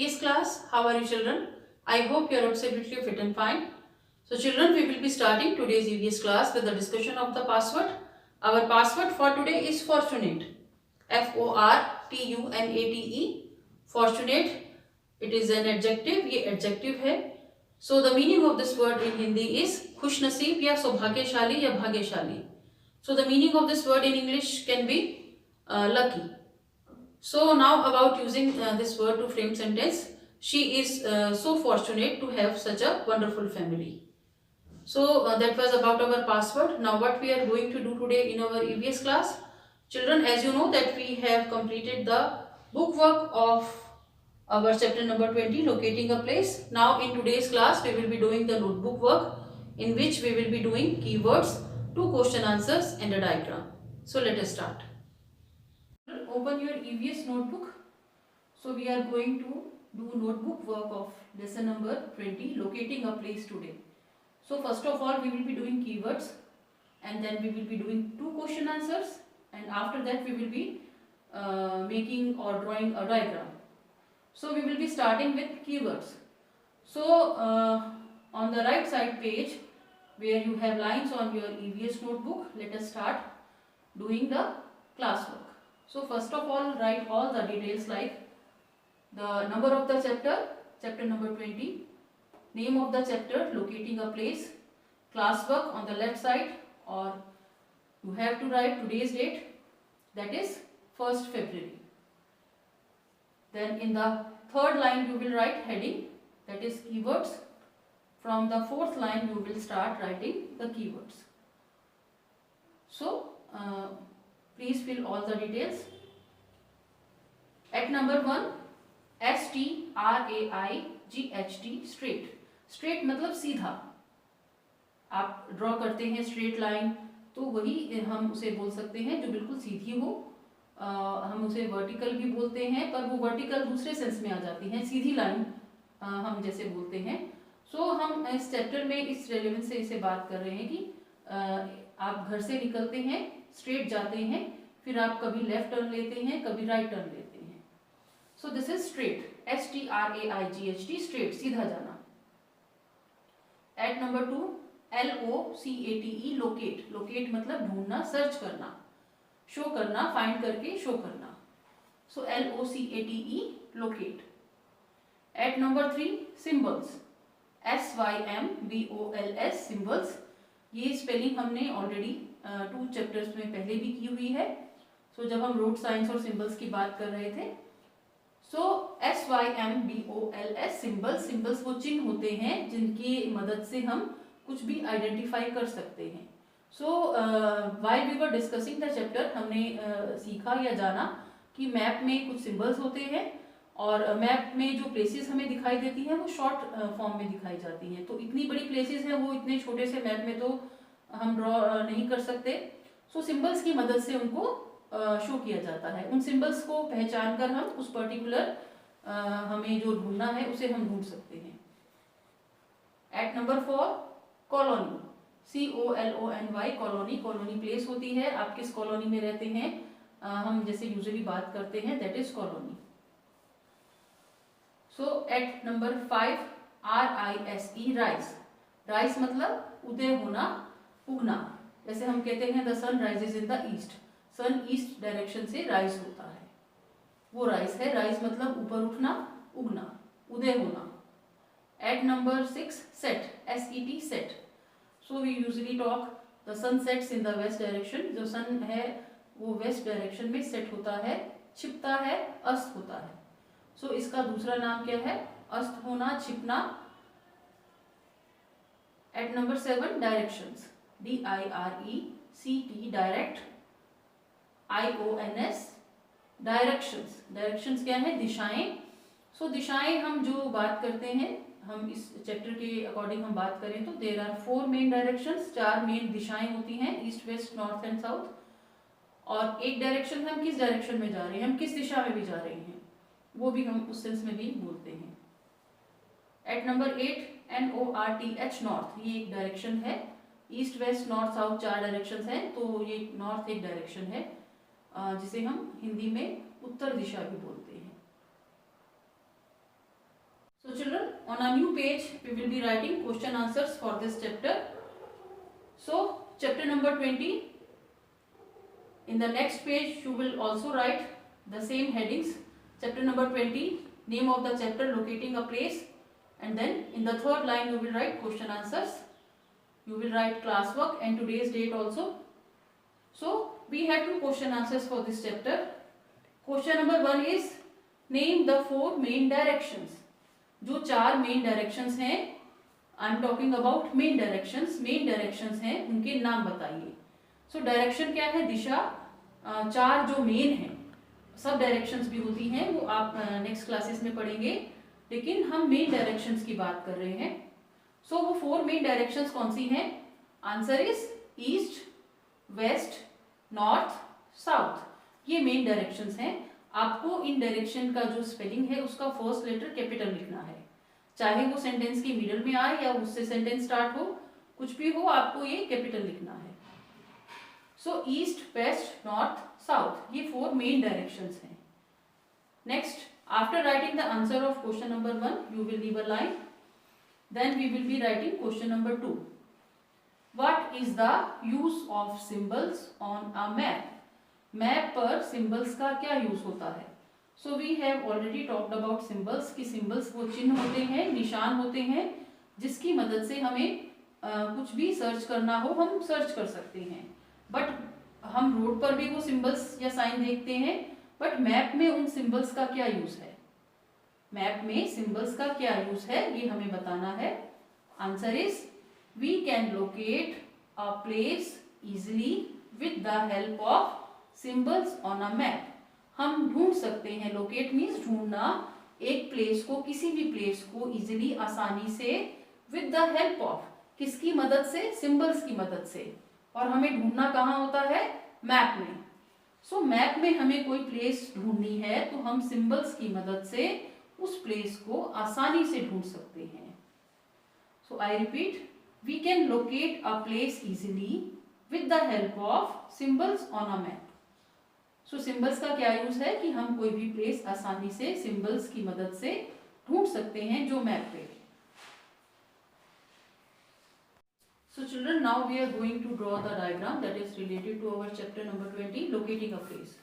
EVS class. How are you children? I hope you are absolutely fit and fine. So children, we will be starting today's EVS class with the discussion of the password. Our password for today is fortunate. Fortunate. Fortunate. It is an adjective. ये adjective है. So the meaning of this word in Hindi is खुशनसीब या सौभाग्यशाली या भाग्यशाली. So the meaning of this word in English can be lucky. So now about using this word to frame sentence. She is so fortunate to have such a wonderful family. So that was about our password. Now what we are going to do today in our EVS class. Children, as you know that we have completed the book work of our chapter number 20, locating a place. Now in today's class we will be doing the notebook work, in which we will be doing keywords, 2 question answers and a diagram. So let us start. Open your EVS notebook. So we are going to do notebook work of lesson number 20, locating a place today. So first of all we will be doing keywords, and then we will be doing 2 question answers, and after that we will be making or drawing a diagram. So we will be starting with keywords. So on the right side page where you have lines on your EVS notebook, let us start doing the classwork. So first of all, write all the details like the number of the chapter, chapter number 20, name of the chapter, locating a place, classwork on the left side, or you have to write today's date, that is 1st February. Then in the third line you will write heading, that is keywords. From the fourth line you will start writing the keywords. So please fill all the details. At number 1, STRAIGHT, straight. Straight मतलब सीधा. आप draw करते हैं straight line, तो वही हम उसे बोल सकते हैं जो बिल्कुल सीधी हो. हम उसे वर्टिकल भी बोलते हैं, पर वो वर्टिकल दूसरे सेंस में आ जाती है. सीधी लाइन हम जैसे बोलते हैं. सो हम इस चैप्टर में इस रेलेवेंस से इसे बात कर रहे हैं कि आप घर से निकलते हैं, स्ट्रेट जाते हैं, फिर आप कभी लेफ्ट टर्न लेते हैं, कभी राइट टर्न लेते हैं. So this is straight. STRAIGHT, straight, सीधा जाना. At number 2, LOCATE, locate. Locate मतलब ढूंढना, सर्च करना, शो करना, फाइंड करके शो करना. So LOCATE, locate. At number 3, symbols. SYMBOLS, symbols. ये स्पेलिंग हमने ऑलरेडी 2 चैप्टर्स में पहले भी की हुई है. सो जब हम रोड साइंस और सिंबल्स की बात कर रहे थे. सो SYMBOLS, सिंबल्स. सिंबल्स वो चिन्ह होते हैं जिनकी मदद से हम कुछ भी आइडेंटिफाई कर सकते हैं. So while we were discussing the chapter, हमने सीखा या जाना कि मैप में कुछ सिंबल्स होते हैं, और मैप में जो प्लेसेस हमें दिखाई देती हैं वो शॉर्ट फॉर्म में दिखाई जाती हैं. तो इतनी बड़ी प्लेसेस हैं, वो इतने छोटे से मैप में तो हम ड्रॉ नहीं कर सकते. सो सिंबल्स की मदद से उनको शो किया जाता है. उन सिंबल्स को पहचान कर हम उस पर्टिकुलर हमें जो ढूंढना है उसे हम ढूंढ सकते हैं. At number 4, colony. COLONY, colony. Colony place होती है. आप किस कॉलोनी में रहते हैं, हम जैसे यूजुअली बात करते हैं, that is colony. So at number 5, RISE, rise. Rise मतलब उदय होना, उगना. जैसे हम कहते हैं the sun rises in the east. Sun east direction से राइज होता है, वो राइज है. राइज मतलब ऊपर उठना, उगना, उदय होना. At number 6, set. SET, set. So we usually talk the sun sets in the west direction. जो सन है वो वेस्ट डायरेक्शन में सेट होता है, छिपता है, अस्त होता है. सो इसका दूसरा नाम क्या है, अस्त होना, छिपना. At number 7, directions. DIRECT, direct. IONS, directions. Directions क्या है, दिशाएं. सो दिशाएं हम जो बात करते हैं, हम इस चैप्टर के अकॉर्डिंग हम बात करें तो there are 4 main directions. 4 main दिशाएं होती हैं, east, west, north and south. और एक डायरेक्शन हम किस डायरेक्शन में जा रहे हैं, हम किस दिशा में भी जा रहे हैं, वो भी हम उस सेंस में भी बोलते हैं. At number 8, NORTH, north. ये एक डायरेक्शन है. East, west, north, south 4 directions हैं, तो ये नॉर्थ एक डायरेक्शन है जिसे हम हिंदी में उत्तर दिशा भी बोलते हैं. So children, on a new page we will be writing question answers for this chapter. So chapter number 20, in the next page you will also write the same headings. Chapter number 20, name of the chapter, locating a place, and then in the third line you will write question answers. You will write classwork and today's date also. So we have two question answers for this chapter. Question number 1 is name the 4 main directions. जो 4 main directions हैं, I am talking about main directions, main directions हैं उनके नाम बताइए. So direction क्या है? दिशा. 4 जो main हैं, सब डायरेक्शंस भी होती हैं वो आप नेक्स्ट क्लासेस में पढ़ेंगे, लेकिन हम मेन डायरेक्शंस की बात कर रहे हैं. सो वो 4 मेन डायरेक्शंस कौन सी हैं? Answer is east, west, north, south. ये मेन डायरेक्शंस हैं. आपको इन डायरेक्शन का जो स्पेलिंग है उसका फर्स्ट लेटर कैपिटल लिखना है, चाहे वो सेंटेंस की मिडल में आए या उससे सेंटेंस स्टार्ट हो, कुछ भी हो आपको ये कैपिटल लिखना है. सो ईस्ट, वेस्ट, नॉर्थ, साउथ, ये 4 मेन डायरेक्शंस हैं. Next, after writing the answer of question number 1 you will leave a line. Then we will be writing question number 2. What is the use of symbols on a map? Map पर symbols का क्या use होता है? So we have already talked about symbols कि symbols वो चिन्ह होते हैं, निशान होते हैं, जिसकी मदद से हमें कुछ भी सर्च करना हो हम सर्च कर सकते हैं. बट हम रोड पर भी वो सिंबल्स या साइन देखते हैं, बट मैप में उन सिंबल्स का क्या यूज है? मैप में सिंबल्स का क्या यूज है ये हमें बताना है. Answer is we can locate a place easily with the help of symbols on a map. हम ढूंढ सकते हैं, लोकेट मीन्स ढूंढना, एक प्लेस को, किसी भी प्लेस को इजिली, आसानी से, विद द हेल्प ऑफ, किसकी मदद से? सिंबल्स की मदद से. और हमें ढूंढना कहाँ होता है? मैप में. सो मैप में हमें कोई प्लेस ढूंढनी है तो हम सिंबल्स की मदद से उस प्लेस को आसानी से ढूंढ सकते हैं. So I repeat, we can locate a place easily with the help of symbols on a map. So symbols का क्या यूज है कि हम कोई भी प्लेस आसानी से सिंबल्स की मदद से ढूंढ सकते हैं जो मैप पे. So children, now we are going to draw the diagram that is related to our chapter number 20, locating a place.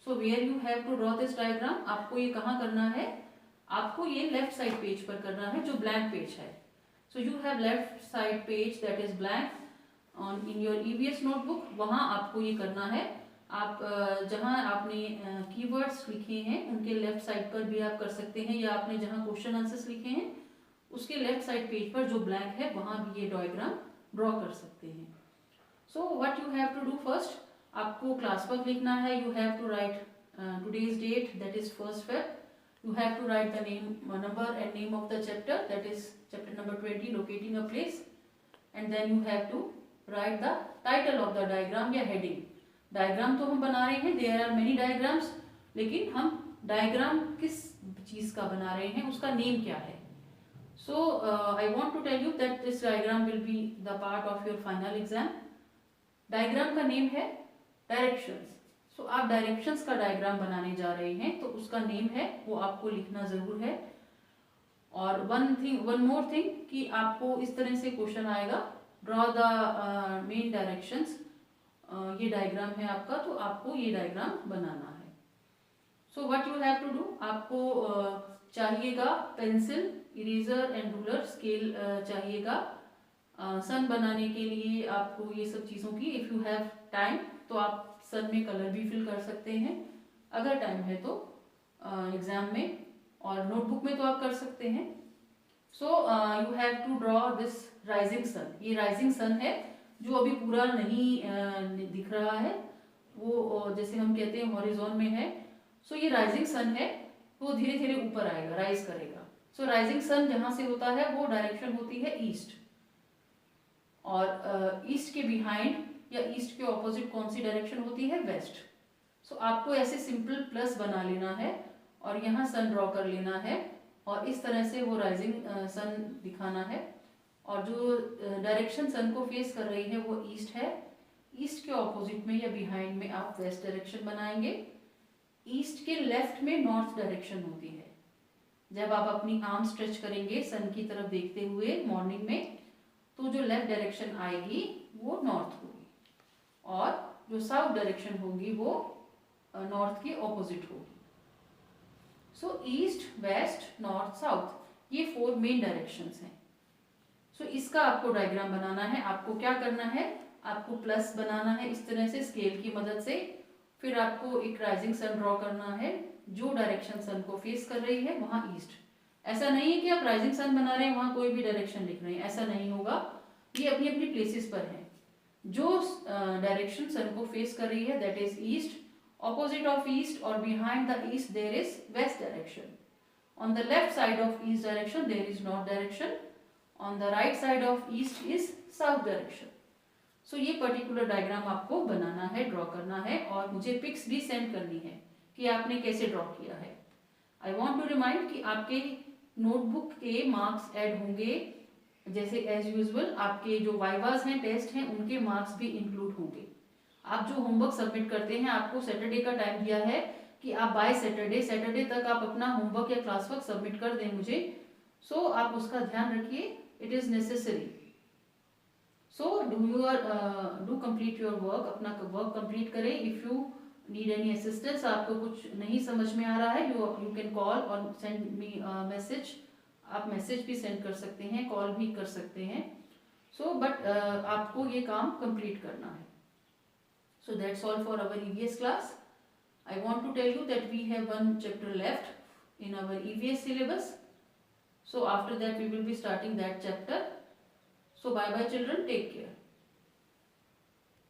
So where you have to draw this diagram. आपको ये कहाँ करना है? आपको ये लेफ्ट साइड पेज पर करना है जो ब्लैंक पेज है. सो you have left side page that is blank on in your EVS notebook. वहां आपको ये करना है. आप जहां आपने कीवर्ड्स लिखे हैं उनके लेफ्ट साइड पर भी आप कर सकते हैं, या आपने जहां क्वेश्चन आंसर्स लिखे हैं उसके लेफ्ट साइड पेज पर जो ब्लैंक है वहां भी ये डायग्राम ड्रॉ कर सकते हैं. So what you have to do first, आपको क्लास वर्क लिखना है. You have to write today's date that is 1st Feb. You have to write the name, number and name of the chapter, that is chapter number 20, locating a place, and then you have to write the title of the diagram या heading. Diagram तो हम बना रहे हैं, there are many diagrams, लेकिन हम diagram किस चीज का बना रहे हैं उसका नेम क्या है. So I want to tell you that this diagram will be the part of your final exam. Diagram का नेम है डायरेक्शंस. सो आप डायरेक्शंस का डायग्राम बनाने जा रहे हैं तो उसका नेम है वो आपको लिखना जरूर है. और वन मोर थिंग कि आपको इस तरह से क्वेश्चन आएगा, ड्रॉ द मेन डायरेक्शंस. ये डायग्राम है आपका, तो आपको ये डायग्राम बनाना है. So what you have to do, आपको चाहिएगा pencil, eraser and ruler, scale चाहिएगा. सन बनाने के लिए आपको ये सब चीज़ों की, इफ़ यू हैव टाइम तो आप सन में कलर भी फिल कर सकते हैं अगर टाइम है तो एग्जाम में, और नोटबुक में तो आप कर सकते हैं. So you have to draw this rising sun. ये राइजिंग सन है जो अभी पूरा नहीं दिख रहा है, वो जैसे हम कहते हैं हॉरिजॉन में है. सो ये राइजिंग सन है, वो धीरे धीरे ऊपर आएगा, राइज करेगा. सो राइजिंग सन जहाँ से होता है वो डायरेक्शन होती है ईस्ट, और ईस्ट के बिहाइंड या ईस्ट के ऑपोजिट कौन सी डायरेक्शन होती है? वेस्ट. सो आपको ऐसे सिंपल प्लस बना लेना है और यहाँ सन ड्रॉ कर लेना है, और इस तरह से वो राइजिंग सन दिखाना है. और जो डायरेक्शन सन को फेस कर रही है वो ईस्ट है. ईस्ट के ऑपोजिट में या बिहाइंड में आप वेस्ट डायरेक्शन बनाएंगे. ईस्ट के लेफ्ट में नॉर्थ डायरेक्शन होती है. जब आप अपनी आर्म स्ट्रेच करेंगे सन की तरफ देखते हुए मॉर्निंग में, तो जो लेफ्ट डायरेक्शन आएगी वो नॉर्थ होगी और जो साउथ डायरेक्शन होगी वो नॉर्थ के ऑपोजिट होगी। सो ईस्ट, वेस्ट, नॉर्थ, साउथ, ये 4 मेन डायरेक्शंस हैं। सो इसका आपको डायग्राम बनाना है। आपको क्या करना है, आपको प्लस बनाना है इस तरह से स्केल की मदद से। फिर आपको एक राइजिंग सन ड्रॉ करना है, जो डायरेक्शन सन को फेस कर रही है वहां ईस्ट। ऐसा नहीं है कि आप राइजिंग सन बना रहे हैं वहां कोई भी डायरेक्शन लिख रहे हैं, ऐसा नहीं होगा। ये अपनी अपनी प्लेसेस पर है। जो डायरेक्शन सन को फेस कर रही है that is east, opposite of east और behind the east there is west direction, on the left side of east direction there is north direction, on the right side of east is south direction. So ये particular diagram आपको बनाना है, draw करना है और मुझे pics भी send करनी है कि आपने कैसे ड्रॉ किया है। आई वॉन्ट टू रिमाइंड कि आपके नोटबुक के मार्क्स ऐड होंगे, जैसे एज यूजुअल आपके जो वाइवास हैं, टेस्ट हैं, उनके मार्क्स भी इंक्लूड होंगे। आप जो होमवर्क सबमिट करते हैं, आपको सैटरडे का टाइम दिया है कि आप बाय सैटरडे तक आप अपना होमवर्क या क्लास वर्क सबमिट कर दें मुझे। सो आप उसका ध्यान रखिए, it is necessary. So do complete your work, अपना वर्क कंप्लीट करें। If you need any assistance, आपको कुछ नहीं समझ में आ रहा है, यू कैन कॉल और सेंड मी मैसेज। आप मैसेज भी सेंड कर सकते हैं, कॉल भी कर सकते हैं। सो बट आपको ये काम कंप्लीट करना है। So that's all for our EVS class. I want to tell you that we have one chapter left in our EVS syllabus. So after that we will be starting that chapter. So bye bye children, take care.